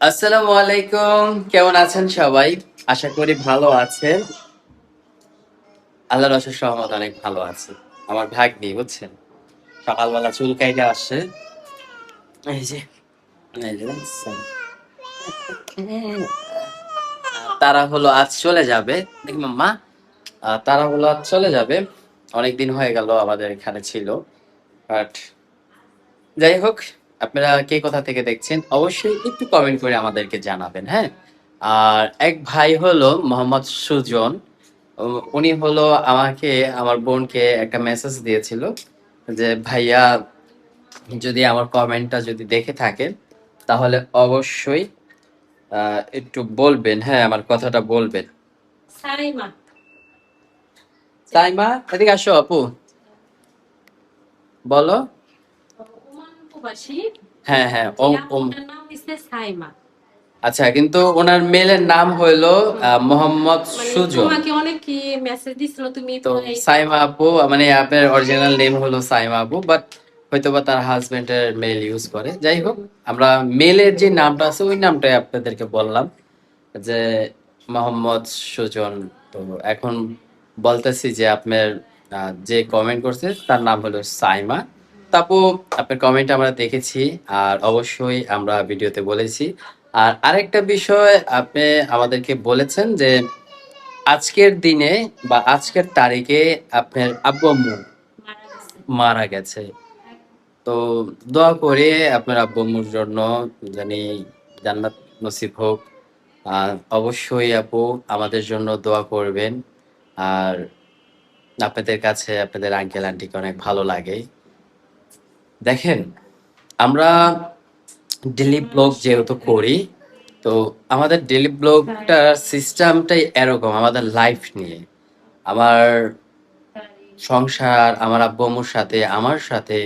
আসসালামু আলাইকুম, কেমন আছেন সবাই? আশা করি ভালো আছেন। আল্লাহর অশেষ রহমত অনেক ভালো আছে। আমার ভাগ্নি বুঝছেন, সকালবেলা চুল কাইটা আসছে। এই যে এই যে দেখছেন? তারা হলো আজ চলে যাবে। দেখি মাম্মা, তারা হলো আজ চলে যাবে। অনেকদিন হয়ে গেল আমাদের এখানে ছিল, বাট যাই হোক, আপনারা কে কোথা থেকে দেখছেন অবশ্যই একটু কমেন্ট করে আমাদেরকে জানাবেন, হ্যাঁ। আর এক ভাই হলো মোহাম্মদ সুজন, উনি হলো আমাকে, আমার বোনকে একটা মেসেজ দিয়েছিল যে ভাইয়া, যদি আমার কমেন্টটা যদি দেখে থাকেন তাহলে অবশ্যই একটু বলবেন, হ্যাঁ, আমার কথাটা বলবেন। সাইমা সাইমা, এদিকে আসো আপু, বলো। ওমান প্রবাসী। হ্যাঁ হ্যাঁ, যে ওম ওম। আপুটার নাম হচ্ছে সাইমা। আচ্ছা, কিন্তু ওনার মেলের নাম হইলো মোহাম্মদ মানে সুজন। তোমাকে অনেক কি মেসেজ দিছিল, তুমি তো প্রায় সাইমা আপু, মানে আপনার অরিজিনাল নেম হলো সাইমা আপু, বাট হয়তোবা তার হাজবেন্ডের মেল ইউজ করে। যাই হোক, আমরা মেলের যে নামটা আছে ওই নামটাই আপনাদেরকে বললাম যে মোহাম্মদ সুজন। তো এখন বলতেছি যে আপনার যে কমেন্ট করছে তার নাম হলো সাইমা। তারপর আপনার কমেন্ট আমরা দেখেছি, আর অবশ্যই আমরা ভিডিওতে বলেছি। আর আরেকটা বিষয়, আপনি আমাদেরকে বলেছেন যে আজকের দিনে বা আজকের তারিখে আপনার আব্বু আম্মু মারা গেছে। মারা গেছে। তো দোয়া করে আপনার আব্বু আম্মুর জন্য জানি জান্নাত নসিব হোক। আর অবশ্যই আপু আমাদের জন্য দোয়া করবেন। আর আপনাদের কাছে আপনাদের আঙ্কেল আন্টিকে অনেক ভালো লাগে। দেখেন, আমরা ডেইলি ব্লগ যেহেতু করি, তো আমাদের ডেইলি ব্লগটার সিস্টেমটাই এরকম, আমাদের লাইফ নিয়ে, আমার সংসার, আমার আব্বু আম্মুর সাথে, আমার সাথে,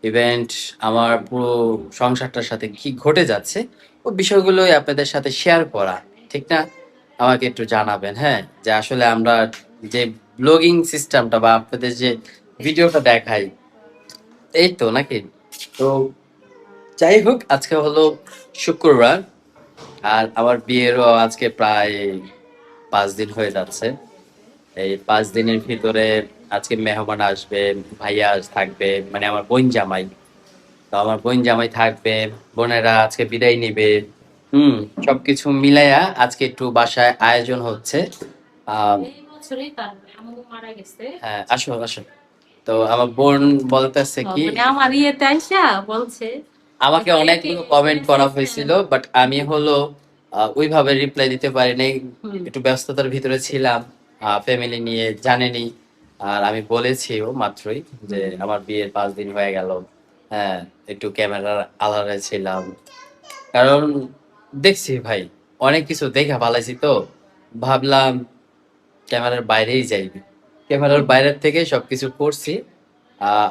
ইভেন্ট, আমার পুরো সংসারটার সাথে কি ঘটে যাচ্ছে, ওই বিষয়গুলোই আপনাদের সাথে শেয়ার করা, ঠিক না? আমাকে একটু জানাবেন, হ্যাঁ, যে আসলে আমরা যে ব্লগিং সিস্টেমটা বা আপনাদের যে ভিডিওটা দেখাই, এই তো নাকি? তো যাই হোক, আজকে হলো শুক্রবার, আর আমার বিয়েরও আজকে প্রায় 5 দিন হয়ে যাচ্ছে। এই 5 দিনের ভিতরে আজকে মেহমান আসবে, ভাইয়া থাকবে, মানে আমার বোন জামাই। তো আমার বোন জামাই থাকবে, বোনেরা আজকে বিদায় নিবে। হুম, সবকিছু মিলাইয়া আজকে একটু বাসায় আয়োজন হচ্ছে। আহ এই বছরই তার আম্মু মারা গেছে। হ্যাঁ, আসো আসো। তো আমার বোন বলতেছে কি, মানে আমার ইয়েতে আইসা বলছে যে আমাকে ভাইয়াকে অনেকগুলো কমেন্ট করা মেসেজ দেন। হয়েছিল, বাট আমি হলো ওইভাবে রিপ্লাই দিতে পারি নাই। হুম। একটু ব্যস্ততার ভিতরে ছিলাম, ফ্যামিলি নিয়ে, জানেনই। আর আমি বলেছিও মাত্রই যে আমার বিয়ের 5 দিন হয়ে গেল। হ্যাঁ, একটু ক্যামেরার আড়ালে ছিলাম, কারণ দেখছি ভাই, অনেক কিছু দেখা ভালাইছি, তো ভাবলাম ক্যামেরার বাইরেই যাই, ক্যামেরার বাইরের থেকে সবকিছু করছি।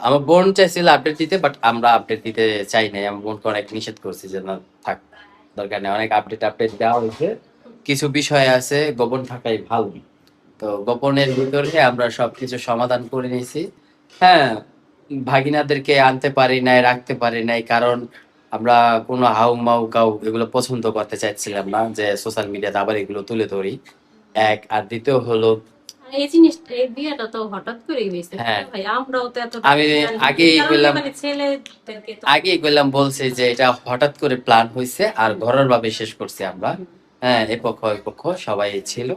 আমার বোন চাইছিল আপডেট দিতে, বাট আমরা আপডেট দিতে চাই নাই। আমার বোনকে অনেক নিষেধ করছি যে না, থাক, দরকার নেই। অনেক আপডেট আপডেট দেওয়া হয়েছে, কিছু বিষয় আছে গোপন থাকাই ভালো। তো গোপনের ভিতরে আমরা সবকিছু সমাধান করে নিয়েছি। হ্যাঁ, ভাগিনাদেরকে আনতে পারি নাই, রাখতে পারি নাই, কারণ আমরা কোনো হাউ মাউ কাউ এগুলো পছন্দ করতে চাইছিলাম না যে সোশ্যাল মিডিয়াতে আবার এগুলো তুলে ধরি। এক, আর দ্বিতীয় হলো, আর এই জিনিসটা, এই বিয়েটা তো হঠাৎ করে হয়েছে, তাই হ্যাঁ, না ভাই? আমরাও তো এতটা আমি জানি না। এই আগেই কারণে বললাম, মানে ছেলেদেরকে তো বলছি যে এটা হঠাৎ করে প্ল্যান হয়েছে, আর ঘরোয়া ভাবে শেষ করছি আমরা। হুম, হ্যাঁ, এ পক্ষ ওই পক্ষ সবাই ছিল।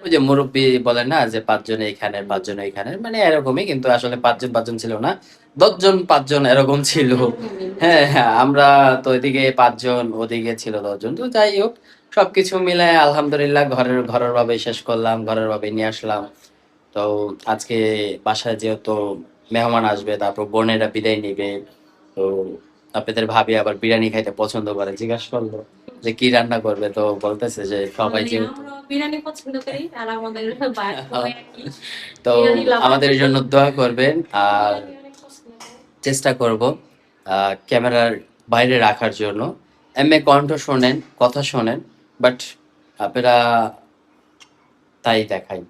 ওই যে মুরব্বী বলে না যে 5 জন এইখানে, 5 জন এইখানে, মানে এরকমই, কিন্তু আসলে 5 জন 5 জন ছিল না, 10 জন 5 জন এরকম ছিল। এরকমই হ্যাঁ হচ্ছে। হ্যাঁ, আমরা তো এদিকে 5 জন, ওদিকে ছিল 10 জন। তো যাই হোক, সবকিছু মিলায় আলহামদুলিল্লাহ ঘরের ভাবে শেষ করলাম, ঘরের ভাবে নিয়ে আসলাম। তো আজকে বাসায় যেহেতু মেহমান আসবে, তারপর বোনেরা বিদায় নিবে, তো আপনাদের ভাবি আবার বিরিয়ানি খাইতে পছন্দ করে, জিজ্ঞাসা করলো যে কি রান্না করবে, তো বলতেছে যে সবাই মানে যেহেতু আমরা বিরিয়ানি পছন্দ করি, আর আমাদের বাড়িতেও একই তো বিরিয়ানি লাভার। আমাদের জন্য দোয়া করবেন। আর বিরিয়ানি অনেক পছন্দ করে। চেষ্টা করব ক্যামেরার বাইরে রাখার জন্য। এমএ কণ্ঠ শোনেন, কথা শোনেন, বাট আপনারা তাই দেখাই,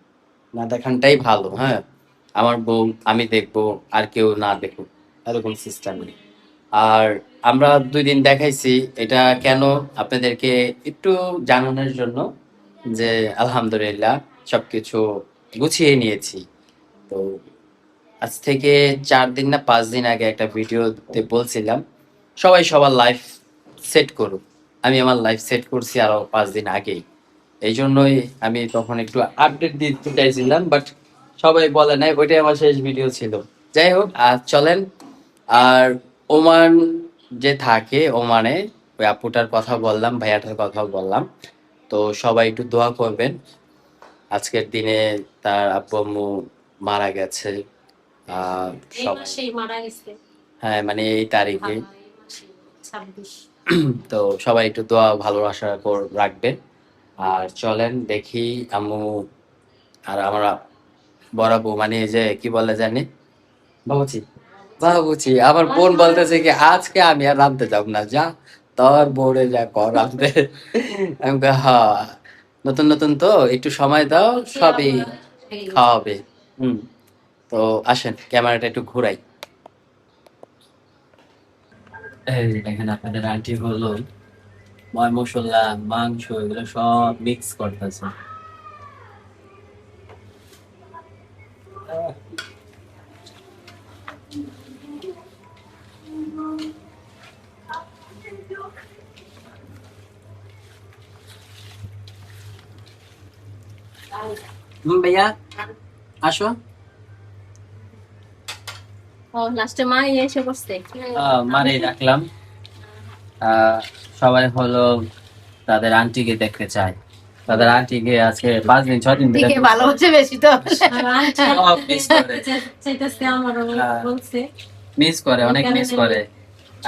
না দেখানটাই ভালো, হ্যাঁ। আমার বউ, আমি দেখবো, আর কেউ না দেখুক, এরকম সিস্টেম নেই। আর আমরা 2 দিন দেখাইছি, এটা কেন আপনাদেরকে একটু জানানোর জন্য যে আলহামদুলিল্লাহ সবকিছু গুছিয়ে নিয়েছি। তো আজ থেকে 4 দিন না 5 দিন আগে একটা ভিডিওতে বলছিলাম সবাই সবার লাইফ সেট করুক। আমি আমার লাইফ সেট করছি আরো 5 দিন আগেই। এই জন্যই আমি তখন একটু আপডেট দিতে চাইছিলাম, বাট সবাই বলে নাই, ওইটাই আমার শেষ ভিডিও ছিল। যাই হোক, আজ চলেন। আর ওমান যে থাকে, ওমানে ওই আপুটার কথা বললাম, ভাইয়াটার কথা বললাম। তো সবাই একটু দোয়া করবেন। আজকের দিনে তার আব্বু আম্মু মারা গেছে। আহ এই সবাই, মাসেই মারা গেছে। হ্যাঁ মানে এই তারিখে। হ্যাঁ, এই মাসে 26। তো সবাই একটু দোয়া ভালোবাসা রাখবেন। আর চলেন দেখি আম্মু আর আমরা বড়াবো, মানে এই যে কি বলে জানি, বাবুচি, বাবুচি। আমার বোন বলতেছে কি আজকে আমি আর রাঁধতে যাব না, যা তোর বোরে যা কর রাঁধতে। আমি বলি, হ্যাঁ নতুন নতুন তো একটু সময় দাও, সবই খাওয়াবে। হুম। তো আসেন ক্যামেরাটা একটু ঘুরাই। এই যে দেখেন আপনাদের আন্টি হলো ময় মশলা মাংস এগুলো সব মিক্স করতেছে। ভাইয়া আসো। ও লাস্টে মা এসে বসছে। মারে রাখলাম। সবাই হলো তাদের আন্টিকে দেখতে চায়, তাদের আন্টিকে আজকে 5 দিন 6 দিন ঠিক ভালোবাসে বেশি তো চাইতেছে আমারও বলছে। মিস করে, অনেক মিস করে,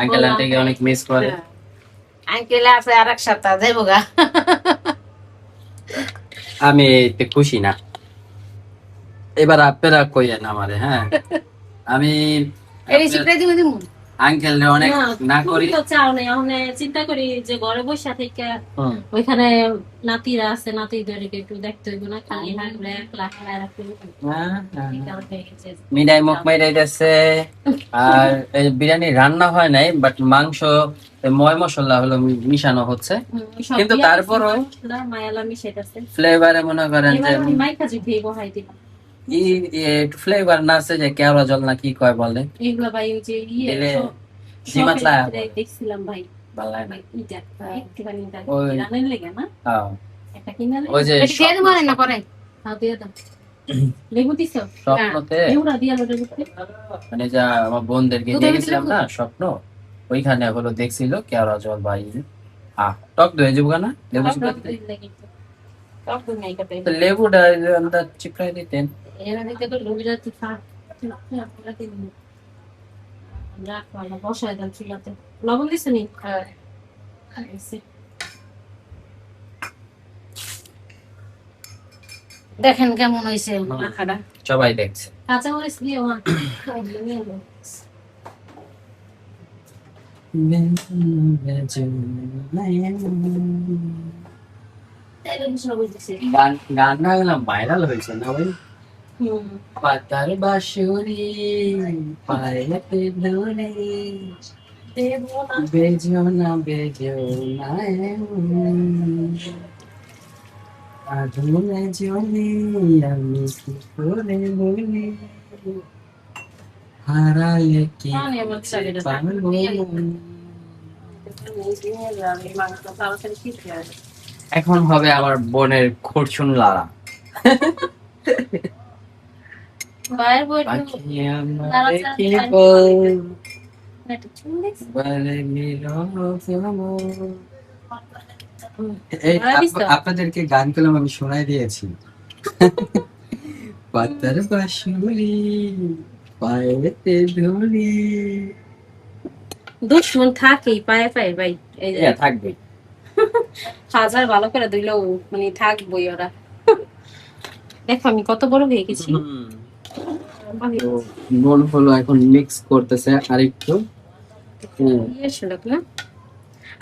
আঙ্কেল আন্টিকে অনেক মিস করে। আঙ্কেল আছে আর এক সপ্তাহ যাইবো গা। আমি এতে খুশি না, এবার আপনারা কইয়েন আমারে, হ্যাঁ আমি এই সিপ্রাইজ দিব দিমু। আঙ্কেল অনেক না করি তো চাও না, এখন চিন্তা করি যে ঘরে বসে থেকে ওইখানে নাতিরা আছে, নাতিদেরকে একটু দেখতে হইব না, খালি হাগলে একলা হাগলা রাখতে মিডাই মুখ মাইরাইতেছে। আর এই বিরিয়ানি রান্না হয় নাই, বাট মাংস ময় মশলা হলো মিশানো হচ্ছে, কিন্তু তারপরও মায়ালা মিশাইতেছে। ফ্লেভারে মনে করেন যে এবার মাইকা জি খেয়ে বহাই দিলাম। ফ্লেভার না আছে যে কেওড়া জল না কি কয় বলে, এগুলা ভাই ওই যে দিলে সব জিমাতলা দেখছিলাম ভাই, ভালো লাগে না। ইটা একটুখানি ওই রান্নার লেগে না হ্যাঁ, একটা কিনা ওই যে এটা দিয়ে দিমু না পরে। হাও দিয়ে দাও। লেবু দিছো? স্বপ্নতে লেবুটা দিয়া লোটে দিতে। মানে যা আমার বোনদেরকে দুধের নিয়ে ভিতরে গেছিলাম না স্বপ্ন, ওইখানে হলো দেখছিল কেওড়া জল ভাই টক দই যাবো না, লেবু চিপড়াই দিতেন। টক দই নাই কাটে। তো লেবুটা আমরা চিপড়াই দিতেন। এরা দেখতে তো লেবুটা তো ফা। রাখ ভালো বসায় দাও চুলাতে। লবণ দিছো নি? হ্যাঁ। দেখেন কেমন হইছে মাখাটা। সবাই দেখছে। কাঁচা মরিচ দিয়ে মা। নিয়ে নাও। তাইলে সব বুঝতেছি। গান না গেলাম ভাইরাল হয়েছে না ভাই। হুম। পাতার বাঁশুরি পায়েতে ধরে দেবো না। বেজো না বেজো না আগুনে জ্বলি আমি কি করে বলি হারালে কি আমি আবার চালিয়ে পাবো। এখন হবে আমার বোনের খুরচুন লাড়া। বাইরে বই পাখি লাড়া আমারে ছাড়া কি যায় না। বল একটা চুল দেখছি। বলে নীরব আপনাদেরকে গান করলাম, আমি শোনাই দিয়েছি। পাতার বাঁশুরি পায়েতে ধরি দুশ্মন থাকেই পায়ে পায়ে ভাই, এই যে থাকবে। হাজার ভালো করে দিলেও মানে থাকবই ওরা। দেখো আমি কত বড় হয়ে গেছি। বোন হলো এখন মিক্স করতেছে আরেকটু। ইয়ে ছিল না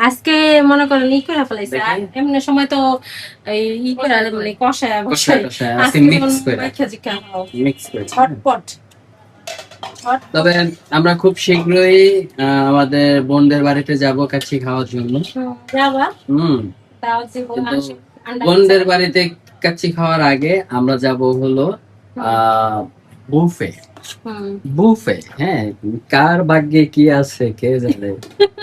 আজকে মনে করেন ই করে ফেলাইছে, আর এমনি সময় তো এই ই করে মানে কষায় বসায়, আজকে মিক্স করে মাইখা জিকা মিক্স করে ছটপট তবে আমরা খুব শীঘ্রই আমাদের বোনদের বাড়িতে যাব কাচ্চি খাওয়ার জন্য। যাবা হুম। তাও যে কিন্তু বোনদের বাড়িতে কাচ্চি খাওয়ার আগে আমরা যাব হলো বুফে। বুফে, হ্যাঁ, কার ভাগ্যে কি আছে কে জানে।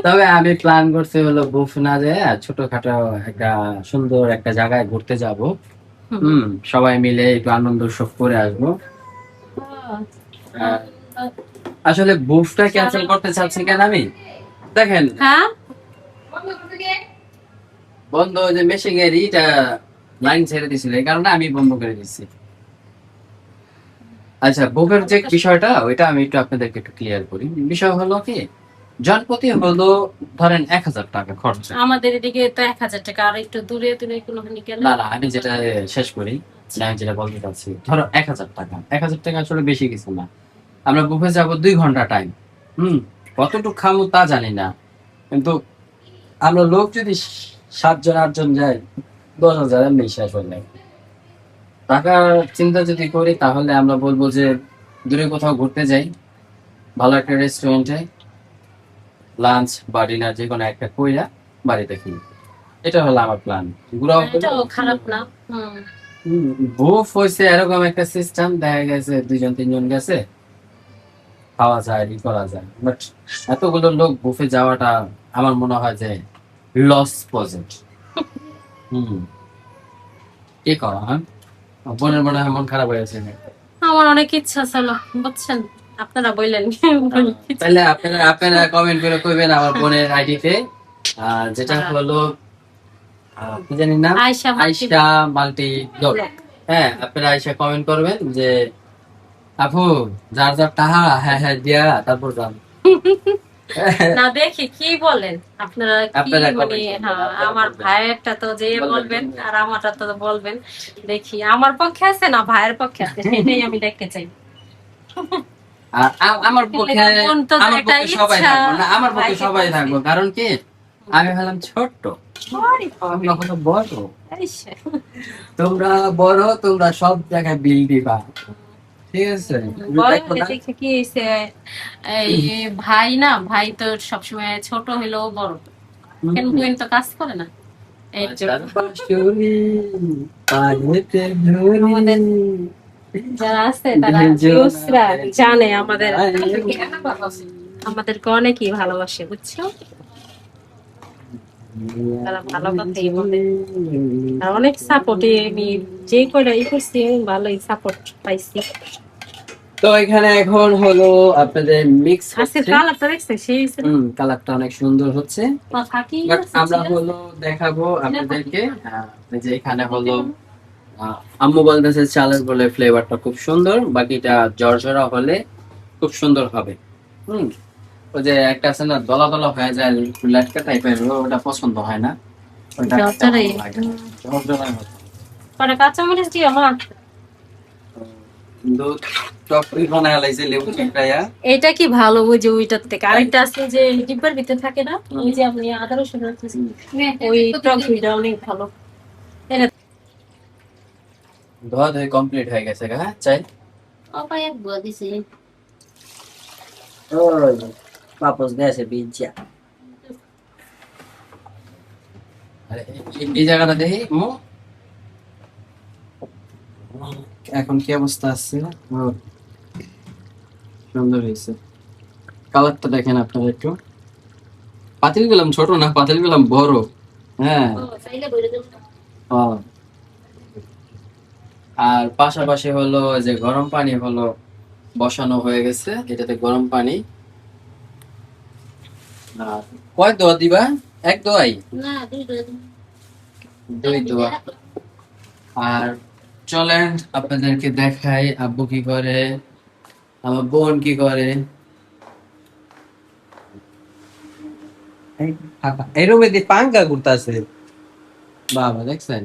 তবে আমি প্ল্যান করছি হলো বুফে না যায় ছোটখাটো একটা সুন্দর একটা জায়গায় ঘুরতে যাব। সবাই মিলে একটু আনন্দ উৎসব করে আসবো। আসলে বুফটা ক্যান্সেল করতে চাচ্ছি কেন আমি, দেখেন হ্যাঁ বন্ধ যে মেশিনের ইটা লাইন ছেড়ে দিছিল, এই কারণে আমি বন্ধ করে দিচ্ছি। আচ্ছা, বুফের যে বিষয়টা ওইটা আমি একটু আপনাদেরকে একটু ক্লিয়ার করি। বিষয় হলো কি, জনপ্রতি হলো ধরেন 1000 টাকা খরচ। আমাদের এদিকে তো 1000 টাকা, আর একটু দূরে দূরে কোনোখানে গেলে না না, আমি যেটা শেষ করি, আমি যেটা বলতে চাচ্ছি, ধরো 1000 টাকা। 1000 টাকা আসলে বেশি কিছু না। আমরা বুফে যাব 2 ঘন্টা টাইম। কতটুকু খামু তা জানি না, কিন্তু আমরা লোক যদি 7 জন 8 জন যাই 10,000 এমনি শেষ হয়ে যায়। টাকার চিন্তা যদি করি তাহলে আমরা বলবো যে দূরে কোথাও ঘুরতে যাই, ভালো একটা রেস্টুরেন্টে লাঞ্চ বা ডিনার যে কোনো একটা কইরা বাড়িতে ফিরি। এটা হলো আমার প্ল্যান। ঘুরাও এটাও খারাপ না। বুফ হয়েছে এরকম একটা সিস্টেম, দেখা গেছে 2 জন 3 জন গেছে, খাওয়া যায়, ই করা যায়। বাট এতগুলো লোক বুফে যাওয়াটা আমার মনে হয় যে লস প্রজেক্ট। কি করা, হ্যাঁ? বোনের মনে হয় মন খারাপ হয়েছে। আমার অনেক ইচ্ছা ছিল, বুঝছেন, আপনারা বললেন। তাহলে আপনারা কমেন্ট করে কইবেন আমার বোনের আইডিতে, যেটা হলো কি জানি না, আয়শা মাল্টি ব্লগ। হ্যাঁ, আপনারা আয়শা কমেন্ট করবেন যে আপু যার যার টাহা হ্যাঁ হ্যাঁ দিয়া তারপর যান। না দেখি কি বলেন আপনারা, কি মানে আমার ভাইয়েরটা তো যে বলবেন আর আমারটা তো বলবেন, দেখি আমার পক্ষে আছে না ভাইয়ের পক্ষে আছে, সেটাই আমি দেখতে চাই। আমার পক্ষে সবাই থাকবো না, আমার পক্ষে সবাই থাকবো, কারণ কি আমি হলাম ছোট্ট, বড়, তোমরা বড়, তোমরা সব জায়গায় বিল দিবা, ঠিক আছে? কি হয়েছে, এই ভাই না, ভাই তো সবসময় ছোট হইলেও বড়, কেন বোন তো কাজ করে না। যারা আছে তারা জানে আমাদেরকে অনেকই ভালোবাসে, বুঝছো? তারা ভালো কথাই বলে, আর অনেক সাপোর্ট, আমি যে কয়টা ই করছি ভালোই সাপোর্ট পাইছি। তো এখানে এখন হলো আপনাদের মিক্স আজকে কালারটা দেখছে, সেই কালারটা অনেক সুন্দর হচ্ছে। আমরা হলো দেখাবো আপনাদেরকে, যে এখানে হলো আম্মু বলতেছে চালের বলে ফ্লেভারটা খুব সুন্দর, বাকিটা জর্জরা হলে খুব সুন্দর হবে। ওই যে একটা আছে না দলা দলা হয়ে যায় লাটকা টাইপের, ওটা পছন্দ হয় না, ওটা জর্জরা কাঁচামরিচ দিয়ে আমার দুধ টক বানায় লাইছে লেবু চিপড়ায়া। এটা কি ভালো, ওই যে ওইটার থেকে আরেকটা আছে যে ডিব্বার ভিতরে থাকে না, ওই যে আপনি আদা রসুন রাখতেছেন, ওই টক দইটা অনেক ভালো। ধোয়া ধুয়ে কমপ্লিট হয়ে গেছে, হ্যাঁ চাই অপায় বুয়া দিছে। ওই পাপস দেশে বিজ্জা। আরে এই জায়গাটা দেখি মো এখন কি অবস্থা আছে। সুন্দর হয়েছে, কালারটা দেখেন আপনারা একটু। পাতিল গেলাম ছোট না, পাতিল গেলাম বড়। হ্যাঁ, আর পাশাপাশি হলো যে গরম পানি হলো বসানো হয়ে গেছে, এটাতে গরম পানি। কয় দোয়া দিবা? এক দোয়াই? দুই দোয়া। আর চলেন আপনাদেরকে দেখাই আব্বু কি করে, আমার বোন কি করে। এই রুমে দি পাঙ্কা ঘুরতাছে, বাবা দেখছেন?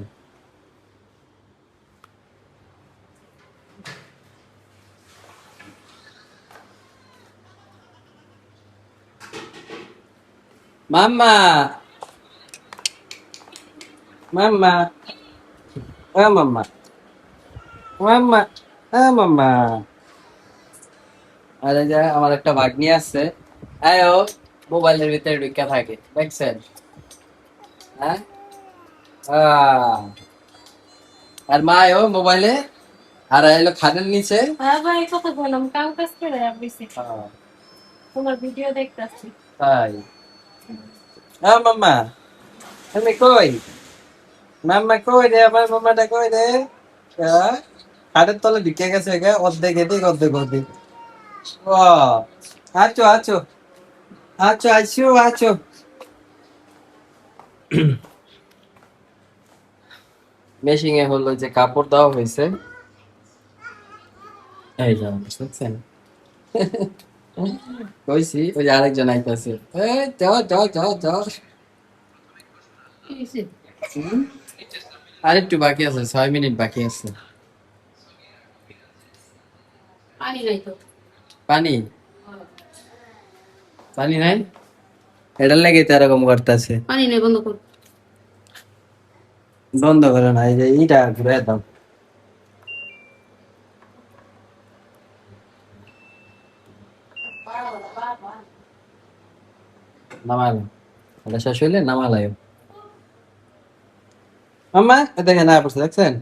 মাম্মা মাম্মা মাম্মা মাম্মা মাম্মা আর এই যে আমার একটা ভাগ্নি আছে, ও মোবাইলের ভিতরে ঢুকে থাকে, দেখছেন? হ্যাঁ, আর মা ও মোবাইলে আর এলো খাটের নিচে। বাবা এই কথা বললাম, কাম কাজ করে আসছি, তোমার ভিডিও দেখতেছি। তাই মাম্মা, তুমি কই? মাম্মা কই রে, আমার মাম্মাটা কই রে? খাটের তলে ঢুকে গেছে গে, অর্ধেক এদিক অর্ধেক ওদিক। ও আছো আছো আছো আছো আছো। মেশিং এ হলো যে কাপড় দেওয়া হয়েছে, এই যে দেখছেন, কইছি ওই যে আরেকজন আইতাছে, এই যাও যাও যাও যাও। কি হইছে? আরেকটু বাকি আছে, 6 মিনিট বাকি আছে। পানি নাই তো। পানি, পানি নাই, এটার লেগে তো এরকম করতেছে। পানি নাই, বন্ধ কর। বন্ধ করে না, এই যে ইটা ঘুরে দাও। নামালো, এটা শেষ হইলে নামালাম। মাম্মা এ দেখেন না পড়ছে, দেখছেন?